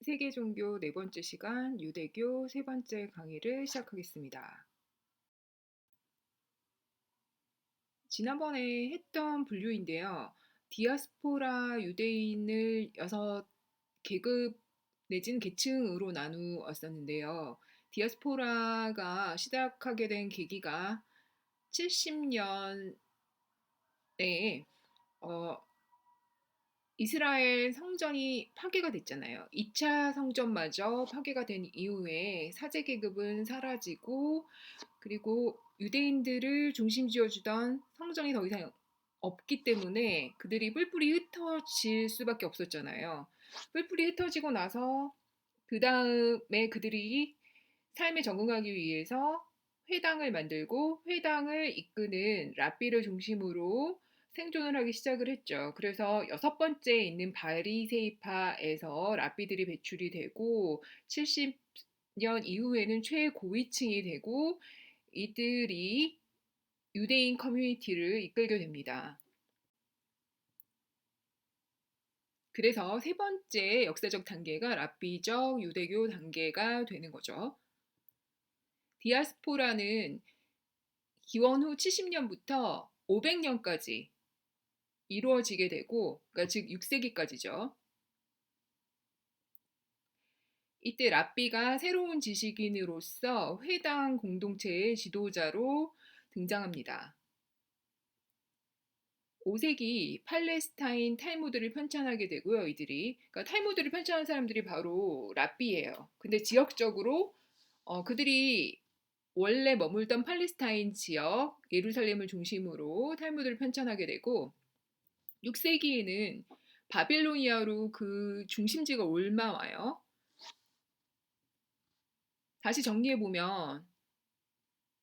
세계 종교 네 번째 시간 유대교 세 번째 강의를 시작하겠습니다. 지난번에 했던 분류인데요. 디아스포라 유대인을 6계급 내지는 계층으로 나누었었는데요. 디아스포라가 시작하게 된 계기가 70년에 이스라엘 성전이 파괴가 됐잖아요. 2차 성전마저 파괴가 된 이후에 사제 계급은 사라지고 그리고 유대인들을 중심 지어주던 성전이 더 이상 없기 때문에 그들이 뿔뿔이 흩어질 수밖에 없었잖아요. 뿔뿔이 흩어지고 나서 그 다음에 그들이 삶에 적응하기 위해서 회당을 만들고 회당을 이끄는 랍비를 중심으로 생존을 하기 시작을 했죠. 그래서 여섯 번째에 있는 바리세이파에서 랍비들이 배출이 되고 70년 이후에는 최고위층이 되고 이들이 유대인 커뮤니티를 이끌게 됩니다. 그래서 세 번째 역사적 단계가 랍비적 유대교 단계가 되는 거죠. 디아스포라는 기원 후 70년부터 500년까지 이루어지게 되고, 그러니까 즉 6세기까지죠. 이때 랍비가 새로운 지식인으로서 회당 공동체의 지도자로 등장합니다. 5세기 팔레스타인 탈무드를 편찬하게 되고요, 이들이. 그러니까 탈무드를 편찬한 사람들이 바로 랍비예요. 근데 지역적으로 그들이 원래 머물던 팔레스타인 지역, 예루살렘을 중심으로 탈무드를 편찬하게 되고 6세기에는 바빌로니아로 그 중심지가 옮아와요. 다시 정리해보면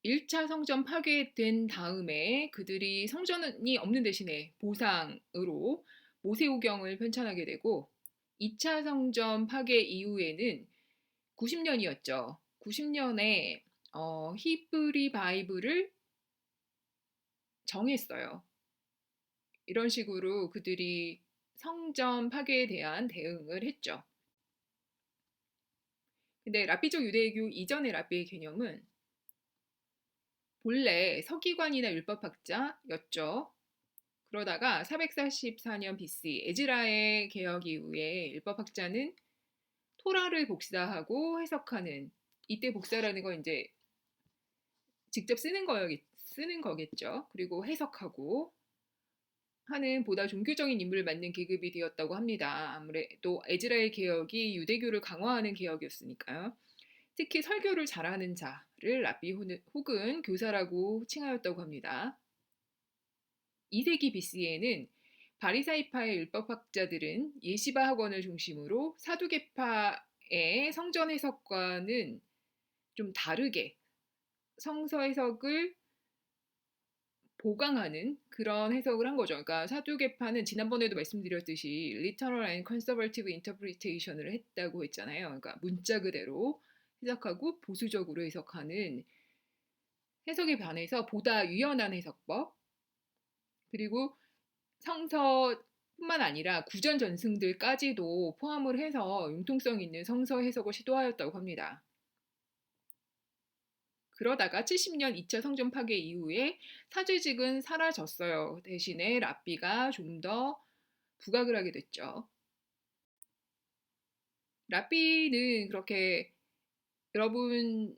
1차 성전 파괴된 다음에 그들이 성전이 없는 대신에 보상으로 모세오경을 편찬하게 되고 2차 성전 파괴 이후에는 90년이었죠. 90년에 히브리 바이블을 정했어요. 이런 식으로 그들이 성전 파괴에 대한 대응을 했죠. 근데 랍비적 유대교 이전의 랍비의 개념은 본래 서기관이나 율법학자였죠. 그러다가 444년 BC 에즈라의 개혁 이후에 율법학자는 토라를 복사하고 해석하는, 이때 복사라는 건 이제 직접 쓰는 거겠죠. 그리고 해석하고 하는 보다 종교적인 임무를 맡는 계급이 되었다고 합니다. 아무래도 에즈라의 개혁이 유대교를 강화하는 개혁이었으니까요. 특히 설교를 잘하는 자를 랍비 혹은 교사라고 칭하였다고 합니다. 2세기 BC에는 바리사이파의 율법학자들은 예시바 학원을 중심으로 사두개파의 성전 해석과는 좀 다르게 성서 해석을 보강하는 그런 해석을 한 거죠. 그러니까 사두개파는 지난번에도 말씀드렸듯이 literal and conservative interpretation을 했다고 했잖아요. 그러니까 문자 그대로 해석하고 보수적으로 해석하는 해석에 반해서 보다 유연한 해석법, 그리고 성서뿐만 아니라 구전 전승들까지도 포함을 해서 융통성 있는 성서 해석을 시도하였다고 합니다. 그러다가 70년 2차 성전 파괴 이후에 사제직은 사라졌어요. 대신에 랍비가 좀 더 부각을 하게 됐죠. 랍비는 그렇게 여러분한테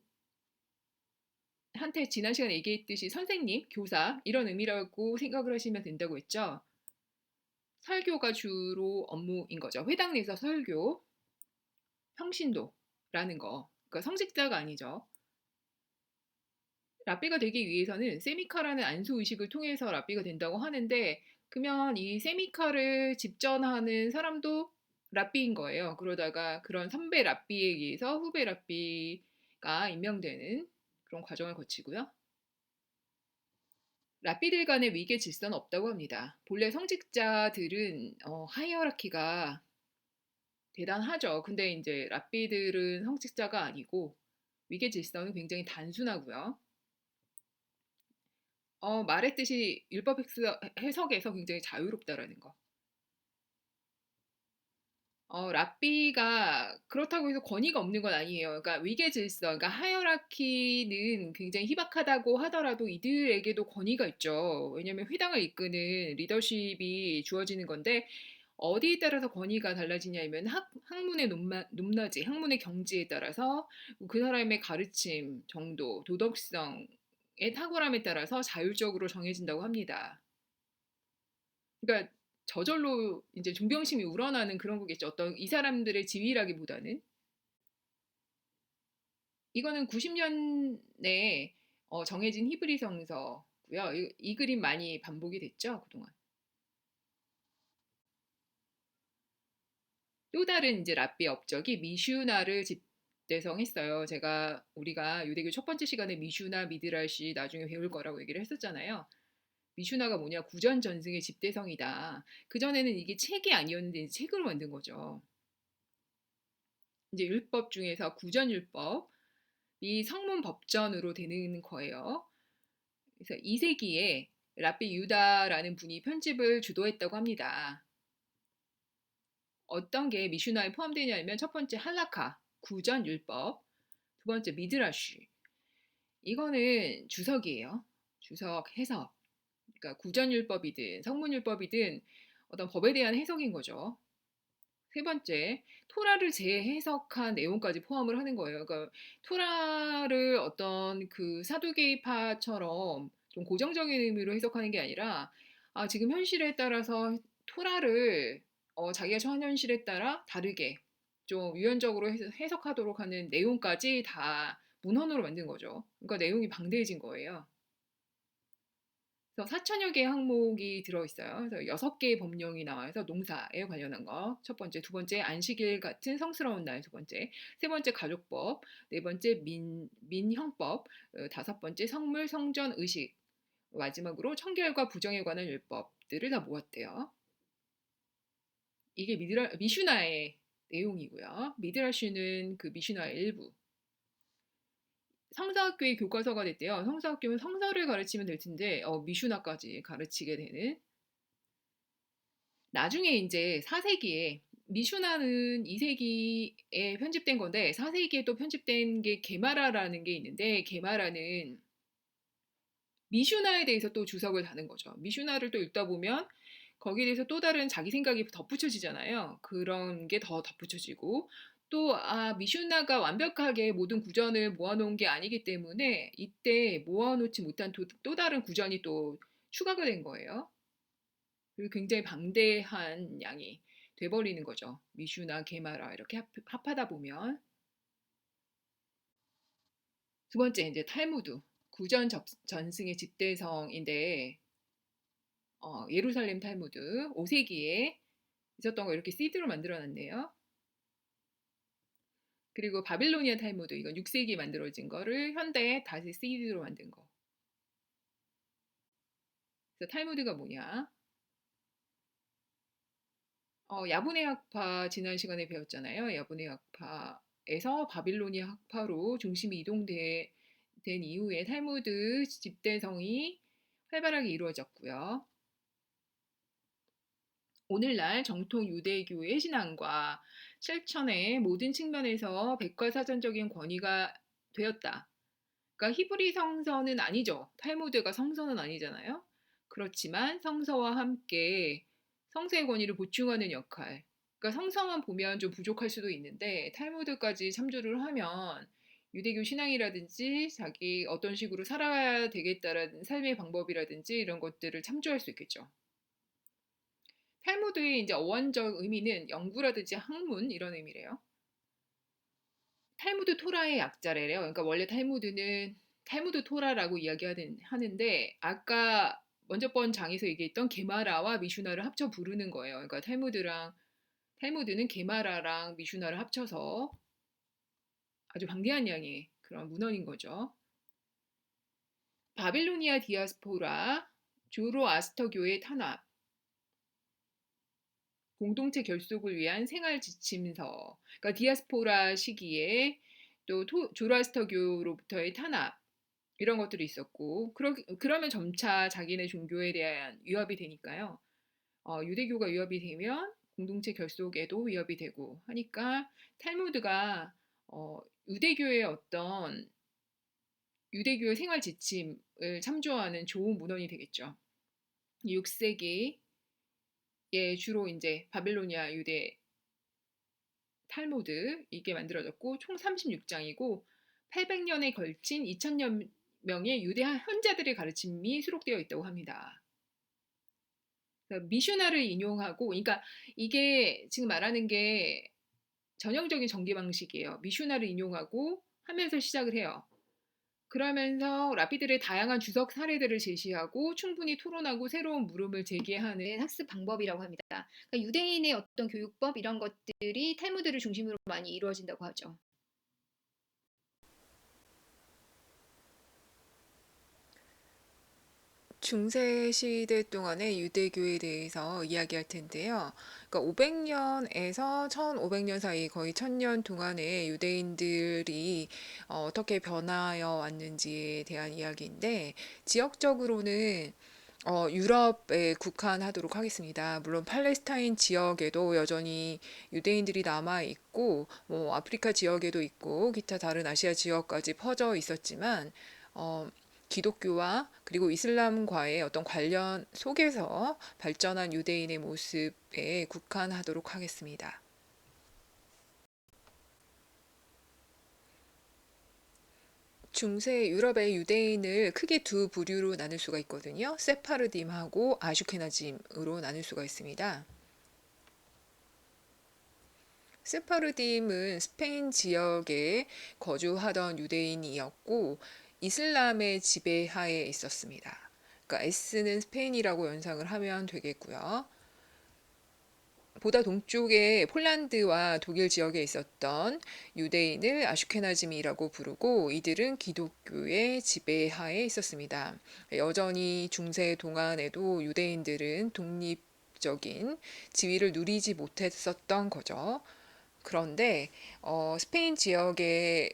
지난 시간에 얘기했듯이 선생님, 교사 이런 의미라고 생각을 하시면 된다고 했죠. 설교가 주로 업무인 거죠. 회당 내에서 설교, 평신도라는 거. 그러니까 성직자가 아니죠. 랍비가 되기 위해서는 세미카라는 안수 의식을 통해서 랍비가 된다고 하는데 그러면 이 세미카를 집전하는 사람도 랍비인 거예요. 그러다가 그런 선배 랍비에 의해서 후배 랍비가 임명되는 그런 과정을 거치고요. 랍비들 간의 위계 질서는 없다고 합니다. 본래 성직자들은 하이어라키가 대단하죠. 근데 이제 랍비들은 성직자가 아니고 위계 질서는 굉장히 단순하고요. 말했듯이 해석에서 굉장히 자유롭다라는 거. 랍비가 그렇다고 해서 권위가 없는 건 아니에요. 그러니까 위계 질서, 그러니까 하이어라키는 굉장히 희박하다고 하더라도 이들에게도 권위가 있죠. 왜냐하면 회당을 이끄는 리더십이 주어지는 건데 어디에 따라서 권위가 달라지냐면 학문의 높낮이, 학문의 경지에 따라서 그 사람의 가르침 정도, 도덕성의 탁월함에 따라서 자율적으로 정해진다고 합니다. 그러니까 저절로 이제 존경심이 우러나는 그런 거겠죠. 어떤 이 사람들의 지위라기보다는. 이거는 90년에 정해진 히브리 성서고요. 이 그림 많이 반복이 됐죠, 그동안. 또 다른 이제 랍비 업적이 미슈나를 집대성했어요. 우리가 유대교 첫 번째 시간에 미슈나 미드라시 나중에 배울 거라고 얘기를 했었잖아요. 미슈나가 뭐냐? 구전 전승의 집대성이다. 그전에는 이게 책이 아니었는데 이제 책으로 만든 거죠. 이제 율법 중에서 구전율법이 성문 법전으로 되는 거예요. 그래서 2세기에 랍비 유다라는 분이 편집을 주도했다고 합니다. 어떤 게 미슈나에 포함되냐면 첫 번째 할라카, 구전율법, 두 번째 미드라쉬. 이거는 주석이에요. 주석 해석. 그러니까 구전율법이든 성문율법이든 어떤 법에 대한 해석인 거죠. 세 번째, 토라를 재해석한 내용까지 포함을 하는 거예요. 그러니까 토라를 어떤 그 사두개파처럼 좀 고정적인 의미로 해석하는 게 아니라 지금 현실에 따라서 토라를 자기가 처한 현실에 따라 다르게 좀 유연적으로 해석하도록 하는 내용까지 다 문헌으로 만든 거죠. 그러니까 내용이 방대해진 거예요. 그래서 4천여 개의 항목이 들어있어요. 그래서 6개의 법령이 나와서 농사에 관련한 거. 첫 번째, 두 번째, 안식일 같은 성스러운 날, 두 번째, 세 번째, 가족법, 네 번째, 민형법, 다섯 번째, 성물, 성전, 의식, 마지막으로 청결과 부정에 관한 율법들을 다 모았대요. 이게 미슈나의 내용이고요. 미드라슈는 그 미슈나의 일부. 성서학교의 교과서가 됐대요. 성서학교는 성서를 가르치면 될 텐데 미슈나까지 가르치게 되는. 나중에 이제 4세기에 미슈나는 2세기에 편집된 건데 4세기에 또 편집된 게 게마라라는 게 있는데 게마라는 미슈나에 대해서 또 주석을 다는 거죠. 미슈나를 또 읽다 보면 거기에 대해서 또 다른 자기 생각이 덧붙여지잖아요. 그런 게 더 덧붙여지고 또 미슈나가 완벽하게 모든 구전을 모아놓은 게 아니기 때문에 이때 모아놓지 못한 또 다른 구전이 또 추가가 된 거예요. 그리고 굉장히 방대한 양이 돼버리는 거죠. 미슈나 게마라 이렇게 합하다 보면. 두 번째 이제 탈무드 구전 전승의 집대성인데 예루살렘 탈무드 5세기에 있었던 거 이렇게 CD로 만들어놨네요. 그리고 바빌로니아 탈무드 이건 6세기에 만들어진 거를 현대에 다시 CD로 만든 거. 그래서 탈무드가 뭐냐? 야분의 학파 지난 시간에 배웠잖아요. 야분의 학파에서 바빌로니아 학파로 중심이 이동된 이후에 탈무드 집대성이 활발하게 이루어졌고요. 오늘날 정통 유대교의 신앙과 실천의 모든 측면에서 백과사전적인 권위가 되었다. 그러니까 히브리 성서는 아니죠. 탈무드가 성서는 아니잖아요. 그렇지만 성서와 함께 성서의 권위를 보충하는 역할. 그러니까 성서만 보면 좀 부족할 수도 있는데 탈무드까지 참조를 하면 유대교 신앙이라든지 자기 어떤 식으로 살아야 되겠다라는 삶의 방법이라든지 이런 것들을 참조할 수 있겠죠. 탈무드의 이제 어원적 의미는 연구라든지 학문 이런 의미래요. 탈무드 토라의 약자래요. 그러니까 원래 탈무드는 탈무드 토라라고 이야기하는데 아까 먼저 번 장에서 얘기했던 게마라와 미슈나를 합쳐 부르는 거예요. 그러니까 탈무드는 게마라랑 미슈나를 합쳐서 아주 방대한 양의 그런 문헌인 거죠. 바빌로니아 디아스포라, 조로아스터교의 탄압, 공동체 결속을 위한 생활 지침서. 그러니까 디아스포라 시기에 또 조로아스터교로부터의 탄압 이런 것들이 있었고 그러면 점차 자기네 종교에 대한 위협이 되니까요. 유대교가 위협이 되면 공동체 결속에도 위협이 되고 하니까 탈무드가 유대교의 어떤 유대교의 생활 지침을 참조하는 좋은 문헌이 되겠죠. 6세기에 주로 이제 바빌로니아 유대 탈무드 이게 만들어졌고 총 36장이고 800년에 걸친 2000여 명의 유대 현자들의 가르침이 수록되어 있다고 합니다. 그러니까 미슈나를 인용하고, 그러니까 이게 지금 말하는 게 전형적인 전개 방식이에요. 미슈나를 인용하고 하면서 시작을 해요. 그러면서 라피들의 다양한 주석 사례들을 제시하고 충분히 토론하고 새로운 물음을 제기하는 학습 방법이라고 합니다. 그러니까 유대인의 어떤 교육법 이런 것들이 탈무드를 중심으로 많이 이루어진다고 하죠. 중세 시대 동안의 유대교에 대해서 이야기할 텐데요. 그러니까 500년에서 1500년 사이 거의 1000년 동안의 유대인들이 어떻게 변하여 왔는지에 대한 이야기인데, 지역적으로는 유럽에 국한하도록 하겠습니다. 물론 팔레스타인 지역에도 여전히 유대인들이 남아 있고, 뭐 아프리카 지역에도 있고, 기타 다른 아시아 지역까지 퍼져 있었지만, 어, 기독교와 그리고 이슬람과의 어떤 관련 속에서 발전한 유대인의 모습에 국한하도록 하겠습니다. 중세 유럽의 유대인을 크게 두 부류로 나눌 수가 있거든요. 세파르딤하고 아슈케나짐으로 나눌 수가 있습니다. 세파르딤은 스페인 지역에 거주하던 유대인이었고 이슬람의 지배하에 있었습니다. 그러니까 S는 스페인이라고 연상을 하면 되겠고요. 보다 동쪽에 폴란드와 독일 지역에 있었던 유대인을 아슈케나즘이라고 부르고, 이들은 기독교의 지배하에 있었습니다. 여전히 중세 동안에도 유대인들은 독립적인 지위를 누리지 못했었던 거죠. 그런데 스페인 지역에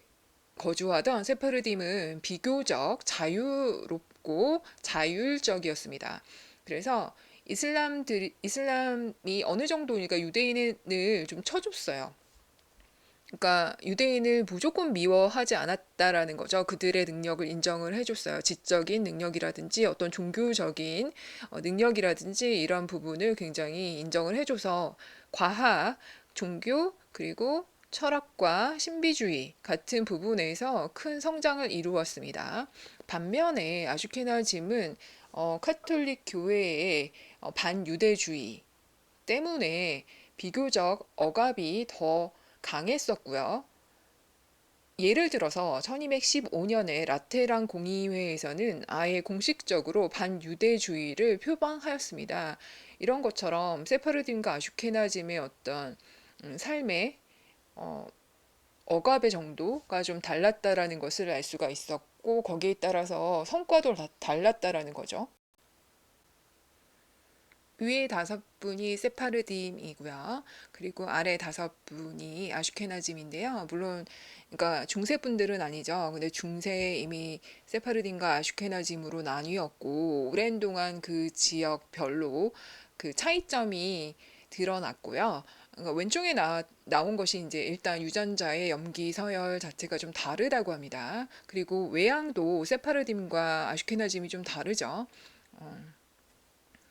거주하던 세파르딤은 비교적 자유롭고 자율적이었습니다. 그래서 이슬람이 어느 정도니까 유대인을 좀 쳐줬어요. 그러니까 유대인을 무조건 미워하지 않았다라는 거죠. 그들의 능력을 인정을 해줬어요. 지적인 능력이라든지 어떤 종교적인 능력이라든지 이런 부분을 굉장히 인정을 해줘서 과학, 종교, 그리고 철학과 신비주의 같은 부분에서 큰 성장을 이루었습니다. 반면에 아슈케나즘은 카톨릭 교회의 반유대주의 때문에 비교적 억압이 더 강했었고요. 예를 들어서 1215년에 라테랑 공의회에서는 아예 공식적으로 반유대주의를 표방하였습니다. 이런 것처럼 세파르딤과 아슈케나즘의 어떤 삶의 어, 억압의 정도가 좀 달랐다라는 것을 알 수가 있었고, 거기에 따라서 성과도 달랐다라는 거죠. 위에 5분이 세파르딤이고요. 그리고 아래 5분이 아슈케나즘인데요. 물론 그러니까 중세 분들은 아니죠. 근데 중세에 이미 세파르딤과 아슈케나즘으로 나뉘었고 오랜 동안 그 지역별로 그 차이점이 드러났고요. 그러니까 왼쪽에 나온 것이 이제 일단 유전자의 염기 서열 자체가 좀 다르다고 합니다. 그리고 외양도 세파르딤과 아슈케나즘이 좀 다르죠.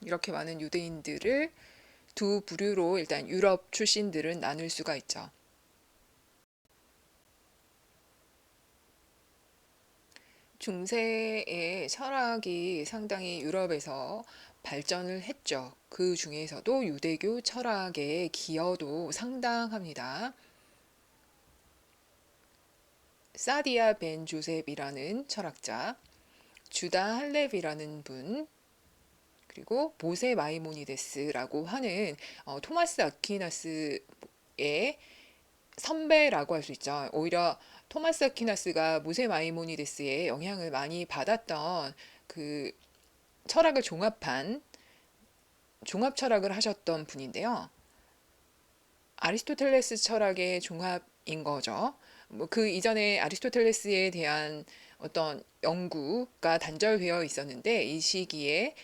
이렇게 많은 유대인들을 두 부류로 일단 유럽 출신들은 나눌 수가 있죠. 중세의 철학이 상당히 유럽에서 발전을 했죠. 그 중에서도 유대교 철학의 기여도 상당합니다. 사디아 벤 조셉이라는 철학자, 주다 할렙이라는 분, 그리고 모세 마이모니데스라고 하는 토마스 아퀴나스의 선배라고 할 수 있죠. 오히려 토마스 아퀴나스가 모세 마이모니데스의 영향을 많이 받았던 그 철학을 종합한 종합 철학을 하셨던 분인데요. 아리스토텔레스 철학의 종합인 거죠. 뭐 그 이전에 아리스토텔레스에 대한 어떤 연구가 단절되어 있었는데 이 시기에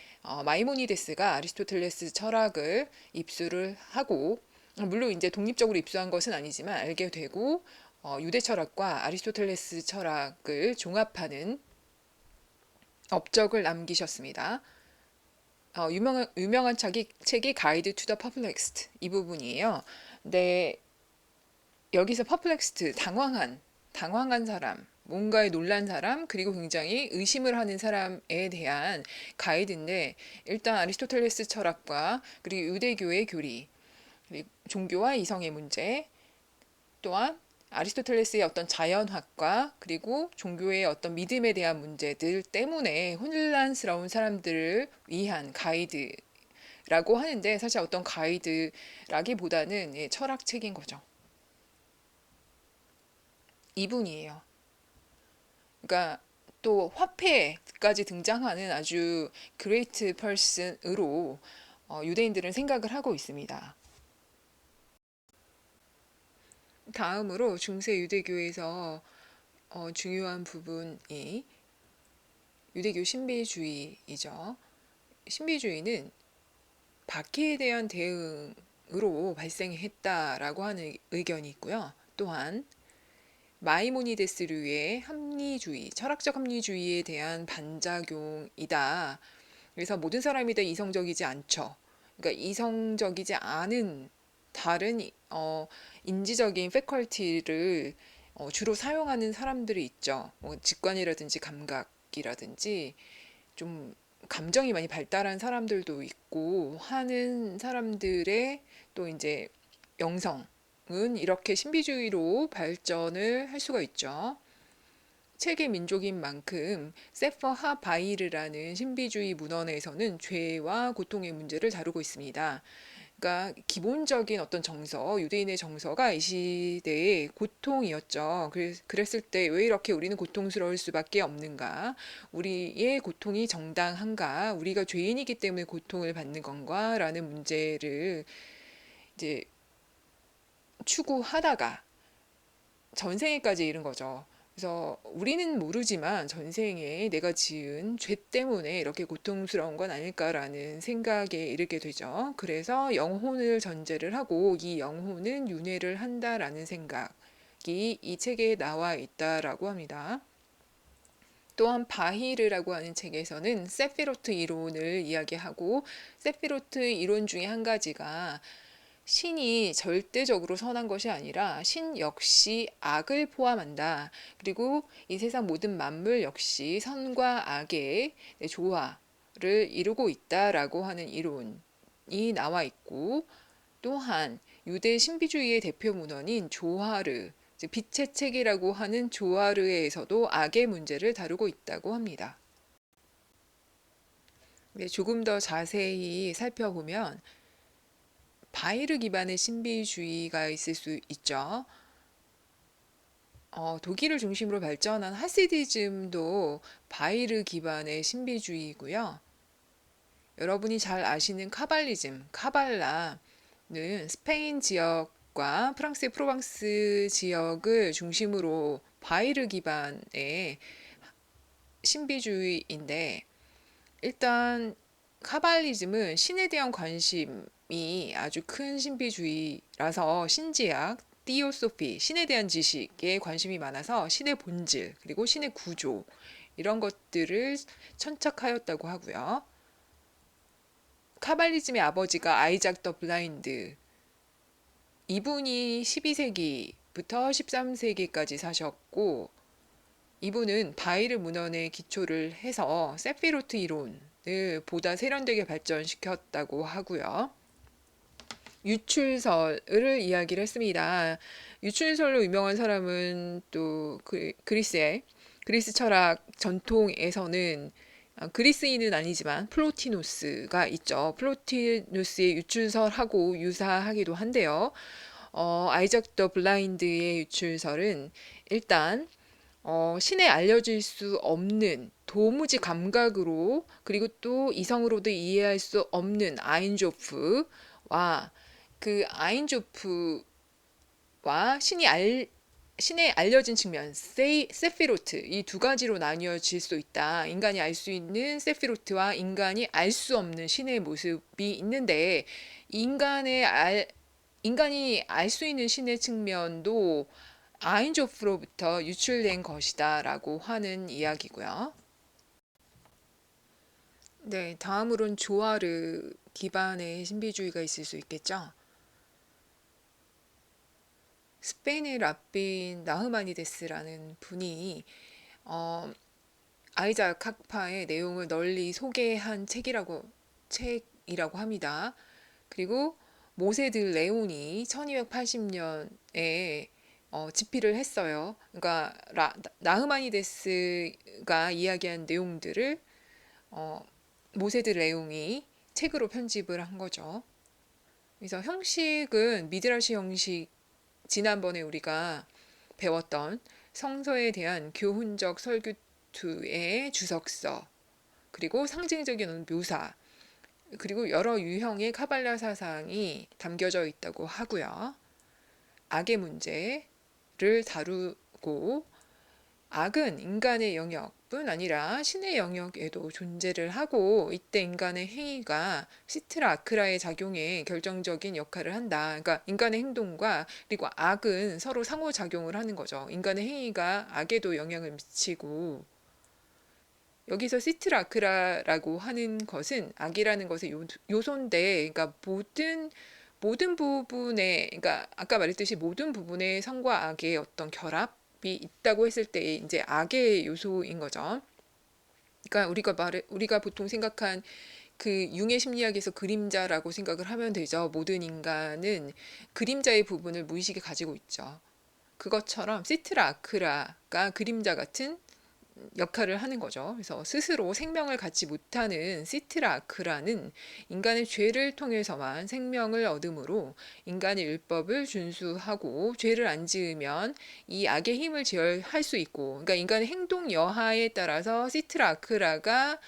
마이모니데스가 아리스토텔레스 철학을 입수를 하고, 물론 이제 독립적으로 입수한 것은 아니지만 알게 되고, 유대 철학과 아리스토텔레스 철학을 종합하는 업적을 남기셨습니다. 유명한 책이 가이드 투 더 퍼플렉스드 이 부분이에요. 근데 여기서 퍼플렉스드, 당황한 사람, 뭔가에 놀란 사람, 그리고 굉장히 의심을 하는 사람에 대한 가이드인데, 일단 아리스토텔레스 철학과 그리고 유대교의 교리, 그리고 종교와 이성의 문제, 또한 아리스토텔레스의 어떤 자연학과 그리고 종교의 어떤 믿음에 대한 문제들 때문에 혼란스러운 사람들을 위한 가이드라고 하는데, 사실 어떤 가이드라기보다는 철학책인 거죠. 이분이에요. 그러니까 또 화폐까지 등장하는 아주 그레이트 퍼슨으로 유대인들은 생각을 하고 있습니다. 다음으로 중세 유대교에서 중요한 부분이 유대교 신비주의이죠. 신비주의는 박해에 대한 대응으로 발생했다라고 하는 의견이 있고요. 또한 마이모니데스류의 합리주의, 철학적 합리주의에 대한 반작용이다. 그래서 모든 사람이 다 이성적이지 않죠. 그러니까 이성적이지 않은 다른 인지적인 패컬티를 주로 사용하는 사람들이 있죠. 직관이라든지 감각이라든지 좀 감정이 많이 발달한 사람들도 있고 하는 사람들의 또 이제 영성은 이렇게 신비주의로 발전을 할 수가 있죠. 책의 민족인 만큼 세퍼 하바이르라는 신비주의 문헌에서는 죄와 고통의 문제를 다루고 있습니다. 그러니까 기본적인 어떤 정서, 유대인의 정서가 이 시대의 고통이었죠. 그랬을 때 왜 이렇게 우리는 고통스러울 수밖에 없는가? 우리의 고통이 정당한가? 우리가 죄인이기 때문에 고통을 받는 건가? 라는 문제를 이제 추구하다가 전생에까지 이른 거죠. 그래서 우리는 모르지만 전생에 내가 지은 죄 때문에 이렇게 고통스러운 건 아닐까라는 생각에 이르게 되죠. 그래서 영혼을 전제를 하고 이 영혼은 윤회를 한다라는 생각이 이 책에 나와 있다라고 합니다. 또한 바히르라고 하는 책에서는 세피로트 이론을 이야기하고, 세피로트 이론 중에 한 가지가 신이 절대적으로 선한 것이 아니라 신 역시 악을 포함한다. 그리고 이 세상 모든 만물 역시 선과 악의 조화를 이루고 있다라고 하는 이론이 나와 있고, 또한 유대 신비주의의 대표 문헌인 조하르, 즉 빛의 책이라고 하는 조하르에서도 악의 문제를 다루고 있다고 합니다. 조금 더 자세히 살펴보면 바이르 기반의 신비주의가 있을 수 있죠. 독일을 중심으로 발전한 하시디즘도 바이르 기반의 신비주의이고요. 여러분이 잘 아시는 카발리즘, 카발라는 스페인 지역과 프랑스의 프로방스 지역을 중심으로 바이르 기반의 신비주의인데, 일단 카발리즘은 신에 대한 관심이 아주 큰 신비주의라서 신지학, 티오소피, 신에 대한 지식에 관심이 많아서 신의 본질, 그리고 신의 구조 이런 것들을 천착하였다고 하고요. 카발리즘의 아버지가 아이작 더 블라인드, 이분이 12세기부터 13세기까지 사셨고, 이분은 바이르 문헌에 기초를 해서 세피로트 이론을 보다 세련되게 발전시켰다고 하고요. 유출설을 이야기를 했습니다. 유출설로 유명한 사람은 또 그리스 철학 전통에서는 그리스인은 아니지만 플로티노스가 있죠. 플로티노스의 유출설하고 유사하기도 한데요. 아이작 더 블라인드의 유출설은 일단 신에 알려질 수 없는 도무지 감각으로, 그리고 또 이성으로도 이해할 수 없는 아인조프와 그 아인조프와 신이 신의 알려진 측면, 세피로트, 이 두 가지로 나뉘어질 수 있다. 인간이 알 수 있는 세피로트와 인간이 알 수 없는 신의 모습이 있는데, 인간이 알 수 있는 신의 측면도 아인조프로부터 유출된 것이다라고 하는 이야기고요. 네, 다음으론 조아르 기반의 신비주의가 있을 수 있겠죠. 스페인의 랍빈 나흐마니데스라는 분이 어, 아이작 학파의 내용을 널리 소개한 책이라고 합니다. 그리고 모세드 레온이 1280년에 집필을 했어요. 그러니까 나흐마니데스가 이야기한 내용들을 어, 모세드 레옹이 책으로 편집을 한 거죠. 그래서 형식은 미드라시 형식, 지난번에 우리가 배웠던 성서에 대한 교훈적 설교투의 주석서, 그리고 상징적인 묘사, 그리고 여러 유형의 카발라 사상이 담겨져 있다고 하고요. 악의 문제를 다루고, 악은 인간의 영역뿐 아니라 신의 영역에도 존재를 하고, 이때 인간의 행위가 시트라 아크라의 작용에 결정적인 역할을 한다. 그러니까 인간의 행동과 그리고 악은 서로 상호작용을 하는 거죠. 인간의 행위가 악에도 영향을 미치고, 여기서 시트라 아크라라고 하는 것은 악이라는 것의 요소인데, 그러니까 모든 부분에, 그러니까 아까 말했듯이 모든 부분에 선과 악의 어떤 결합이 있다고 했을 때 이제 악의 요소인 거죠. 그러니까 우리가 보통 생각한 그 융의 심리학에서 그림자라고 생각을 하면 되죠. 모든 인간은 그림자의 부분을 무의식에 가지고 있죠. 그것처럼 시트라 아크라가 그림자 같은 역할을 하는 거죠. 그래서 스스로 생명을 갖지 못하는 시트라 아크라는 인간의 죄를 통해서만 생명을 얻으므로 인간의 율법을 준수하고 죄를 안 지으면 이 악의 힘을 제어할 수 있고, 그러니까 인간의 행동 여하에 따라서 시트라 아크라가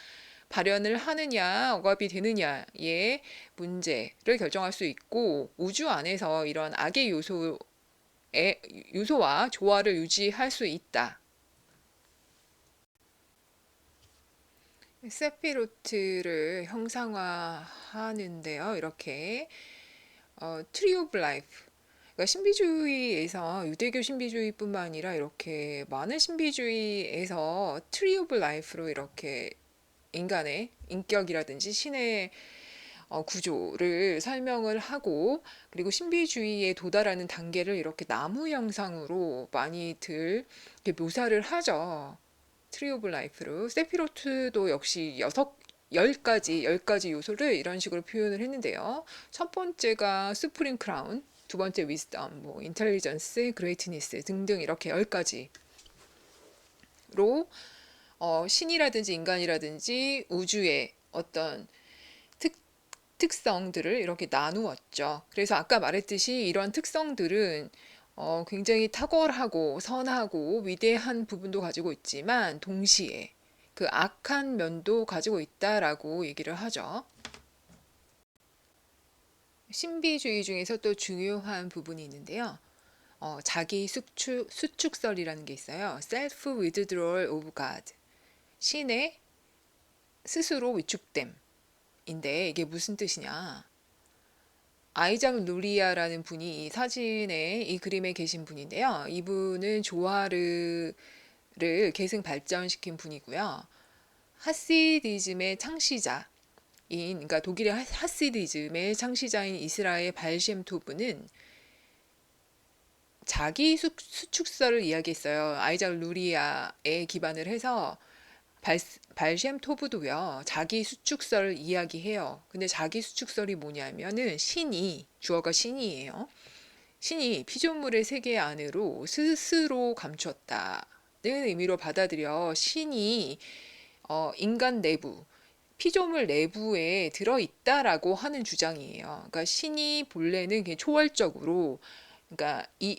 발현을 하느냐 억압이 되느냐의 문제를 결정할 수 있고, 우주 안에서 이런 악의 요소와 조화를 유지할 수 있다. 세피로트를 형상화하는데요. 이렇게 트리 오브 라이프, 그러니까 신비주의에서 유대교 신비주의뿐만 아니라 이렇게 많은 신비주의에서 트리 오브 라이프로 이렇게 인간의 인격이라든지 신의 구조를 설명을 하고, 그리고 신비주의에 도달하는 단계를 이렇게 나무 형상으로 많이들 이렇게 묘사를 하죠. 트리 오브 라이프로. 세피로트도 역시 10가지 요소를 이런 식으로 표현을 했는데요. 첫 번째가 스프링 크라운, 두 번째 위스덤, 뭐 인텔리전스, 그레이트니스 등등 이렇게 10가지로 신이라든지 인간이라든지 우주의 어떤 특성들을 이렇게 나누었죠. 그래서 아까 말했듯이 이런 특성들은 굉장히 탁월하고 선하고 위대한 부분도 가지고 있지만 동시에 그 악한 면도 가지고 있다라고 얘기를 하죠. 신비주의 중에서 또 중요한 부분이 있는데요. 자기 수축설이라는 게 있어요. Self withdrawal of God. 신의 스스로 위축됨인데 이게 무슨 뜻이냐? 아이작 루리아라는 분이 이 사진에 이 그림에 계신 분인데요. 이분은 조화르를 계승 발전시킨 분이고요. 하시디즘의 창시자인, 그러니까 독일의 하시디즘의 창시자인 이스라엘 발셴토브는 자기 수축설을 이야기했어요. 아이작 루리아에 기반을 해서 발셴토브도요, 자기 수축설을 이야기해요. 근데 자기 수축설이 뭐냐면은 주어가 신이에요. 신이 피조물의 세계 안으로 스스로 감추었다는 의미로 받아들여 신이 인간 내부, 피조물 내부에 들어있다라고 하는 주장이에요. 그러니까 신이 본래는 초월적으로, 그러니까 이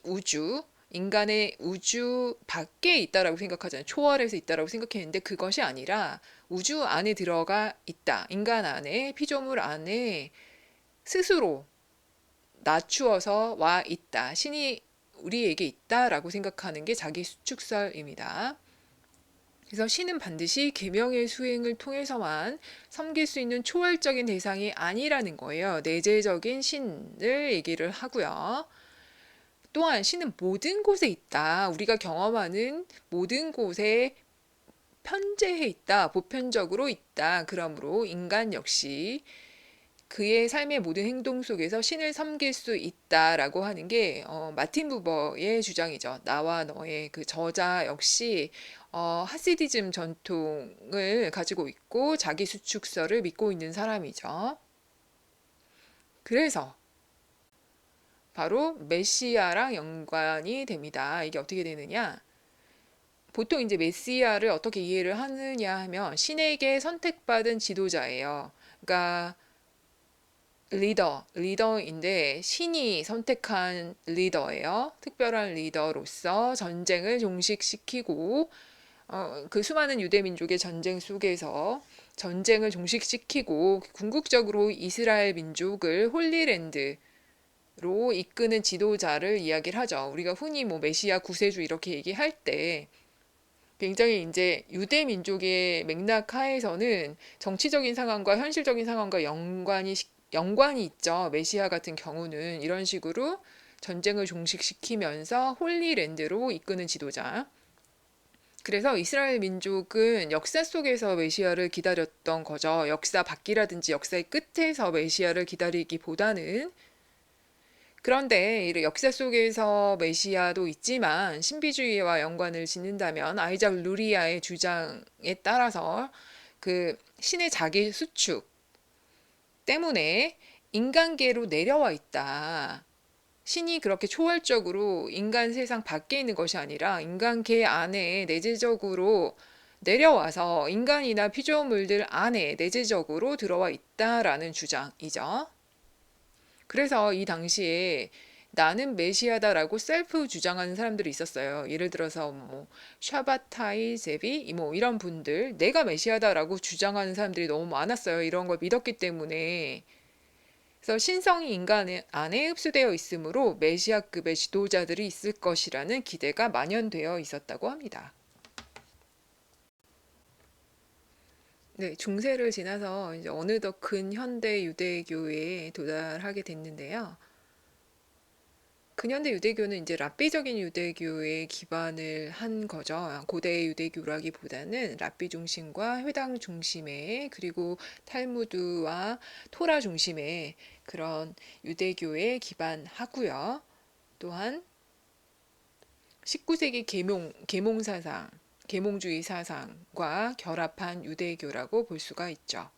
인간의 우주 밖에 있다라고 생각하잖아요. 초월해서 있다라고 생각했는데 그것이 아니라 우주 안에 들어가 있다. 인간 안에, 피조물 안에 스스로 낮추어서 와 있다. 신이 우리에게 있다라고 생각하는 게 자기 수축설입니다. 그래서 신은 반드시 계명의 수행을 통해서만 섬길 수 있는 초월적인 대상이 아니라는 거예요. 내재적인 신을 얘기를 하고요. 또한 신은 모든 곳에 있다. 우리가 경험하는 모든 곳에 편재해 있다. 보편적으로 있다. 그러므로 인간 역시 그의 삶의 모든 행동 속에서 신을 섬길 수 있다라고 하는 게 마틴 부버의 주장이죠. 나와 너의 그 저자 역시 하시디즘 전통을 가지고 있고 자기 수축설을 믿고 있는 사람이죠. 그래서 바로 메시아랑 연관이 됩니다. 이게 어떻게 되느냐? 보통 이제 메시아를 어떻게 이해를 하느냐 하면 신에게 선택받은 지도자예요. 그러니까 리더인데 신이 선택한 리더예요. 특별한 리더로서 전쟁을 종식시키고 그 수많은 유대 민족의 전쟁 속에서 전쟁을 종식시키고 궁극적으로 이스라엘 민족을 홀리랜드로 이끄는 지도자를 이야기를 하죠. 우리가 흔히 뭐 메시아 구세주 이렇게 얘기할 때 굉장히 이제 유대 민족의 맥락 하에서는 정치적인 상황과 현실적인 상황과 연관이 있죠. 메시아 같은 경우는 이런 식으로 전쟁을 종식시키면서 홀리랜드로 이끄는 지도자. 그래서 이스라엘 민족은 역사 속에서 메시아를 기다렸던 거죠. 역사 바뀌라든지 역사의 끝에서 메시아를 기다리기보다는. 그런데 역사 속에서 메시아도 있지만 신비주의와 연관을 짓는다면 아이작 루리아의 주장에 따라서 그 신의 자기 수축 때문에 인간계로 내려와 있다. 신이 그렇게 초월적으로 인간 세상 밖에 있는 것이 아니라 인간계 안에 내재적으로 내려와서 인간이나 피조물들 안에 내재적으로 들어와 있다라는 주장이죠. 그래서 이 당시에 나는 메시아다라고 셀프 주장하는 사람들이 있었어요. 예를 들어서 뭐 샤바타이 제비 뭐 이런 분들 내가 메시아다라고 주장하는 사람들이 너무 많았어요. 이런 걸 믿었기 때문에. 그래서 신성이 인간 안에 흡수되어 있으므로 메시아급의 지도자들이 있을 것이라는 기대가 만연되어 있었다고 합니다. 네, 중세를 지나서 이제 어느덧 근현대 유대교에 도달하게 됐는데요. 근현대 유대교는 이제 랍비적인 유대교에 기반을 한 거죠. 고대 유대교라기보다는 랍비 중심과 회당 중심의 그리고 탈무드와 토라 중심의 그런 유대교에 기반하고요. 또한 19세기 계몽 사상, 계몽주의 사상과 결합한 유대교라고 볼 수가 있죠.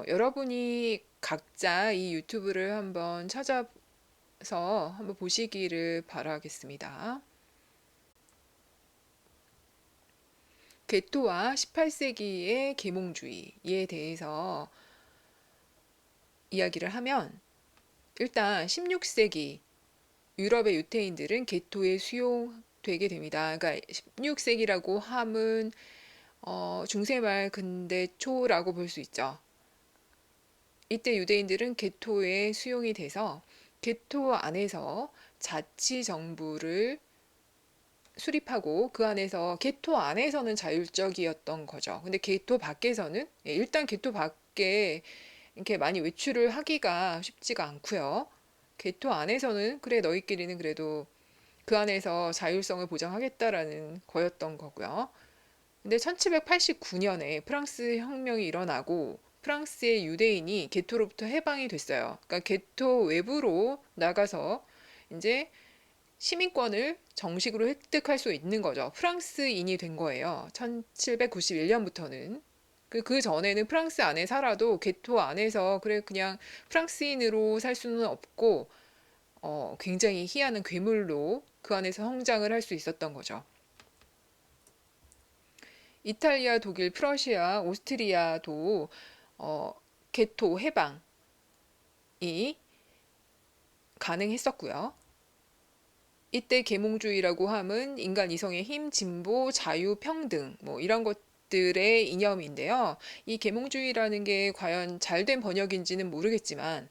여러분이 각자 이 유튜브를 한번 찾아서 한번 보시기를 바라겠습니다. 게토와 18세기의 계몽주의에 대해서 이야기를 하면 일단 16세기 유럽의 유태인들은 게토에 수용되게 됩니다. 그러니까 16세기라고 함은 중세말 근대 초라고 볼 수 있죠. 이때 유대인들은 게토에 수용이 돼서 게토 안에서 자치정부를 수립하고 그 안에서 게토 안에서는 자율적이었던 거죠. 근데 게토 밖에서는 일단 게토 밖에 이렇게 많이 외출을 하기가 쉽지가 않고요. 게토 안에서는 그래 너희끼리는 그래도 그 안에서 자율성을 보장하겠다라는 거였던 거고요. 근데 1789년에 프랑스 혁명이 일어나고 프랑스의 유대인이 게토로부터 해방이 됐어요. 그러니까 게토 외부로 나가서 이제 시민권을 정식으로 획득할 수 있는 거죠. 프랑스인이 된 거예요. 1791년부터는. 그 전에는 프랑스 안에 살아도 게토 안에서 그래 그냥 프랑스인으로 살 수는 없고 굉장히 희한한 괴물로 그 안에서 성장을 할 수 있었던 거죠. 이탈리아, 독일, 프러시아, 오스트리아도 게토 해방이 가능했었고요. 이때 계몽주의라고 함은 인간 이성의 힘, 진보, 자유, 평등 뭐 이런 것들의 이념인데요. 이 계몽주의라는 게 과연 잘된 번역인지는 모르겠지만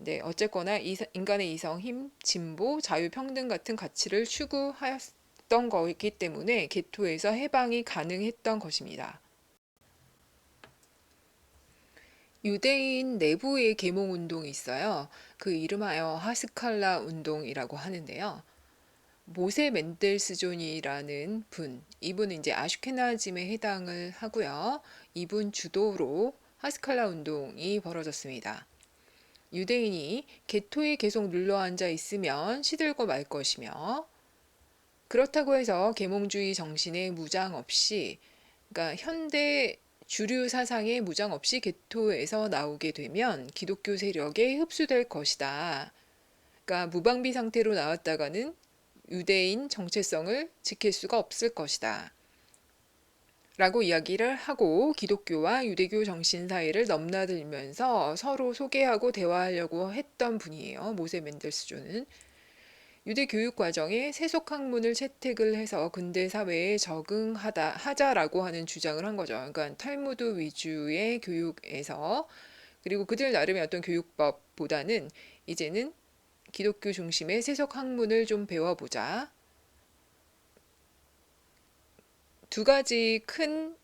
네, 어쨌거나 인간의 이성, 힘, 진보, 자유, 평등 같은 가치를 추구하였던 거기 때문에 게토에서 해방이 가능했던 것입니다. 유대인 내부의 계몽 운동이 있어요. 그 이름하여 하스칼라 운동이라고 하는데요. 모세 멘델스존이라는 분, 이분은 이제 아슈케나즘에 해당을 하고요. 이분 주도로 하스칼라 운동이 벌어졌습니다. 유대인이 게토에 계속 눌러앉아 있으면 시들고 말 것이며, 그렇다고 해서 계몽주의 정신에 무장 없이, 그러니까 현대 주류 사상에 무장 없이 게토에서 나오게 되면 기독교 세력에 흡수될 것이다. 그러니까 무방비 상태로 나왔다가는 유대인 정체성을 지킬 수가 없을 것이다. 라고 이야기를 하고 기독교와 유대교 정신 사이를 넘나들면서 서로 소개하고 대화하려고 했던 분이에요. 모세 멘델스존은. 유대 교육 과정에 세속 학문을 채택을 해서 근대 사회에 하자라고 하는 주장을 한 거죠. 그러니까 탈무드 위주의 교육에서, 그리고 그들 나름의 어떤 교육법보다는 이제는 기독교 중심의 세속 학문을 좀 배워보자. 두 가지 큰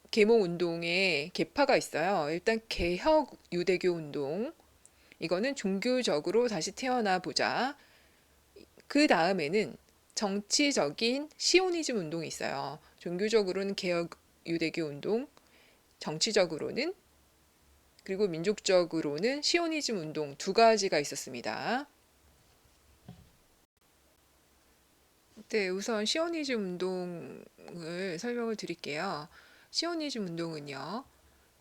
계몽 운동의 계파가 있어요. 일단 개혁 유대교 운동. 이거는 종교적으로 다시 태어나 보자. 그 다음에는 정치적인 시오니즘 운동이 있어요. 종교적으로는 개혁 유대교 운동, 정치적으로는, 그리고 민족적으로는 시오니즘 운동 두 가지가 있었습니다. 네, 우선 시오니즘 운동을 설명을 드릴게요. 시오니즘 운동은요,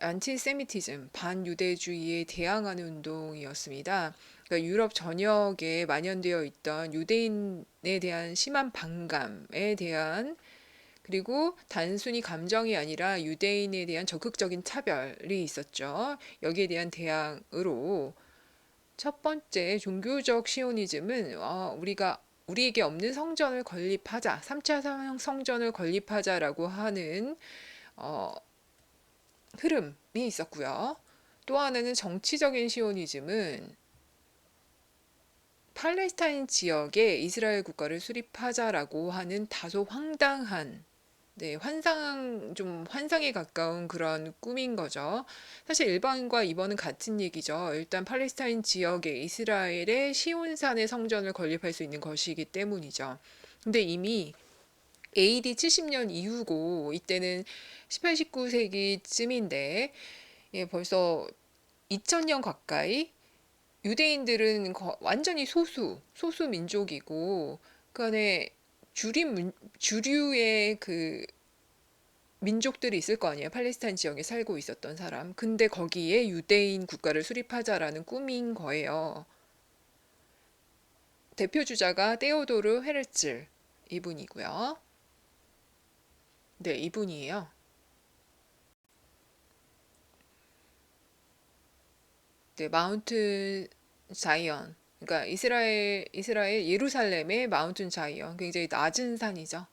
안티세미티즘, 반유대주의에 대항하는 운동이었습니다. 그러니까 유럽 전역에 만연되어 있던 유대인에 대한 심한 반감에 대한, 그리고 단순히 감정이 아니라 유대인에 대한 적극적인 차별이 있었죠. 여기에 대한 대항으로 첫 번째 종교적 시오니즘은 우리에게 없는 성전을 건립하자, 3차 성전을 건립하자라고 하는 어, 흐름이 있었고요. 또 하나는 정치적인 시오니즘은 팔레스타인 지역에 이스라엘 국가를 수립하자라고 하는 다소 황당한, 네, 좀 환상에 가까운 그런 꿈인 거죠. 사실 1번과 2번은 같은 얘기죠. 일단 팔레스타인 지역에 이스라엘의 시온산의 성전을 건립할 수 있는 것이기 때문이죠. 근데 이미 AD 70년 이후고 이때는 18, 19세기쯤인데 벌써 2000년 가까이 유대인들은 완전히 소수 민족이고 그 안에 주류의 그 민족들이 있을 거 아니에요. 팔레스타인 지역에 살고 있었던 사람. 근데 거기에 유대인 국가를 수립하자라는 꿈인 거예요. 대표 주자가 테오도르 헤르츠 이분이고요. 네, 이분이에요. 네, 마운트 자이언. 그러니까 이스라엘 예루살렘의 마운틴 자이언. 굉장히 낮은 산이죠.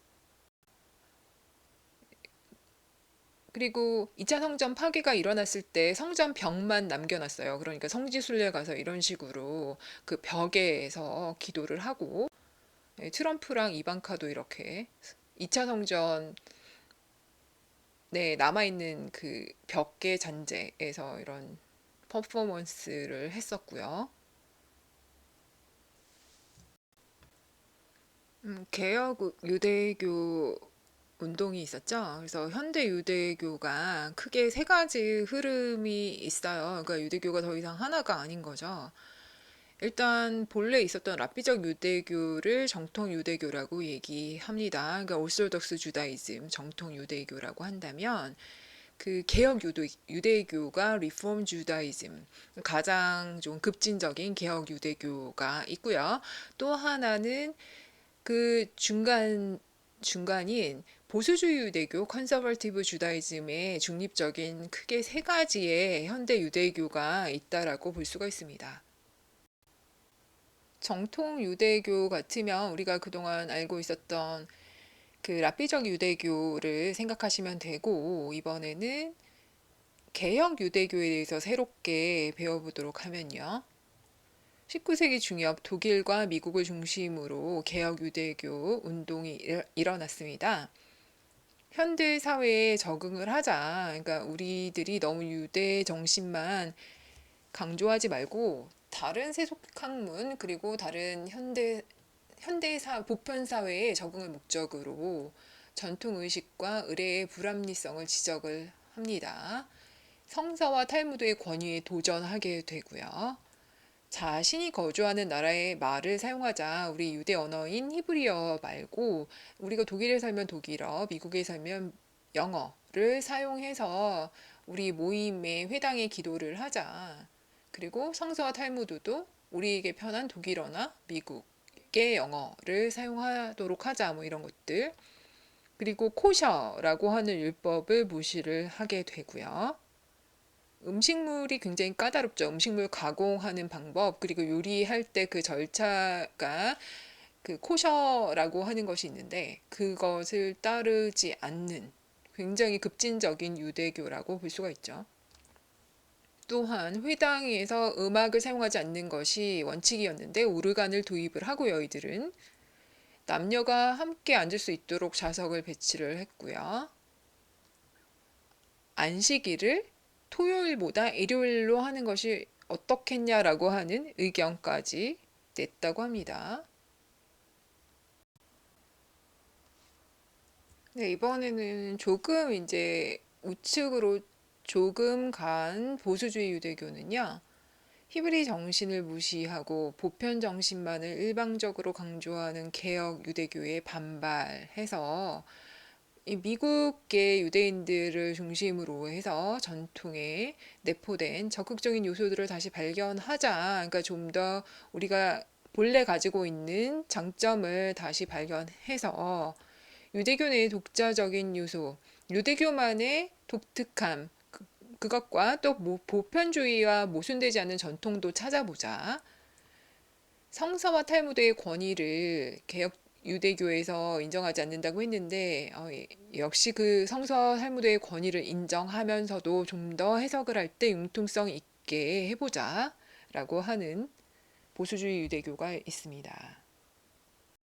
그리고 2차 성전 파괴가 일어났을 때 성전 벽만 남겨놨어요. 그러니까 성지순례 가서 이런 식으로 그 벽에서 기도를 하고, 트럼프랑 이방카도 이렇게 2차 성전에 남아있는 그 벽계 잔재에서 이런 퍼포먼스를 했었고요. 개혁 유대교 운동이 있었죠. 그래서 현대 유대교가 크게 세 가지 흐름이 있어요. 그러니까 유대교가 더 이상 하나가 아닌 거죠. 일단 본래 있었던 랍비적 유대교를 정통 유대교라고 얘기합니다. 그러니까 오소독스 주다이즘, 정통 유대교라고 한다면 그 개혁 유대교가 리폼 주다이즘, 가장 좀 급진적인 개혁 유대교가 있고요. 또 하나는 그 중간인 보수주의 유대교, 컨서버티브 주다이즘의 중립적인 크게 세 가지의 현대 유대교가 있다라고 볼 수가 있습니다. 정통 유대교 같으면 우리가 그동안 알고 있었던 그 랍비적 유대교를 생각하시면 되고, 이번에는 개혁 유대교에 대해서 새롭게 배워보도록 하면요. 19세기 중엽 독일과 미국을 중심으로 개혁 유대교 운동이 일어났습니다. 현대 사회에 적응을 하자. 그러니까 우리들이 너무 유대 정신만 강조하지 말고 다른 세속 학문 그리고 다른 보편 사회의 적응을 목적으로 전통 의식과 의례의 불합리성을 지적을 합니다. 성서와 탈무드의 권위에 도전하게 되고요. 자신이 거주하는 나라의 말을 사용하자. 우리 유대 언어인 히브리어 말고 우리가 독일에 살면 독일어, 미국에 살면 영어를 사용해서 우리 모임의 회당의 기도를 하자. 그리고 성서와 탈무드도 우리에게 편한 독일어나 미국의 영어를 사용하도록 하자. 뭐 이런 것들. 그리고 코셔라고 하는 율법을 무시를 하게 되고요. 음식물이 굉장히 까다롭죠. 음식물 가공하는 방법, 그리고 요리할 때 그 절차가 그 코셔라고 하는 것이 있는데 그것을 따르지 않는 굉장히 급진적인 유대교라고 볼 수가 있죠. 또한 회당에서 음악을 사용하지 않는 것이 원칙이었는데 오르간을 도입을 하고요. 이들은 남녀가 함께 앉을 수 있도록 좌석을 배치를 했고요. 안식일을 토요일보다 일요일로 하는 것이 어떻겠냐라고 하는 의견까지 냈다고 합니다. 네, 이번에는 조금 이제 우측으로 조금 간 보수주의 유대교는요. 히브리 정신을 무시하고 보편 정신만을 일방적으로 강조하는 개혁 유대교에 반발해서 이 미국계 유대인들을 중심으로 해서 전통에 내포된 적극적인 요소들을 다시 발견하자. 그러니까 좀 더 우리가 본래 가지고 있는 장점을 다시 발견해서 유대교 내의 독자적인 요소, 유대교만의 독특함, 그것과 또 보편주의와 모순되지 않는 전통도 찾아보자. 성서와 탈무드의 권위를 개혁 유대교에서 인정하지 않는다고 했는데 역시 그 성서 탈무드의 권위를 인정하면서도 좀 더 해석을 할 때 융통성 있게 해보자 라고 하는 보수주의 유대교가 있습니다.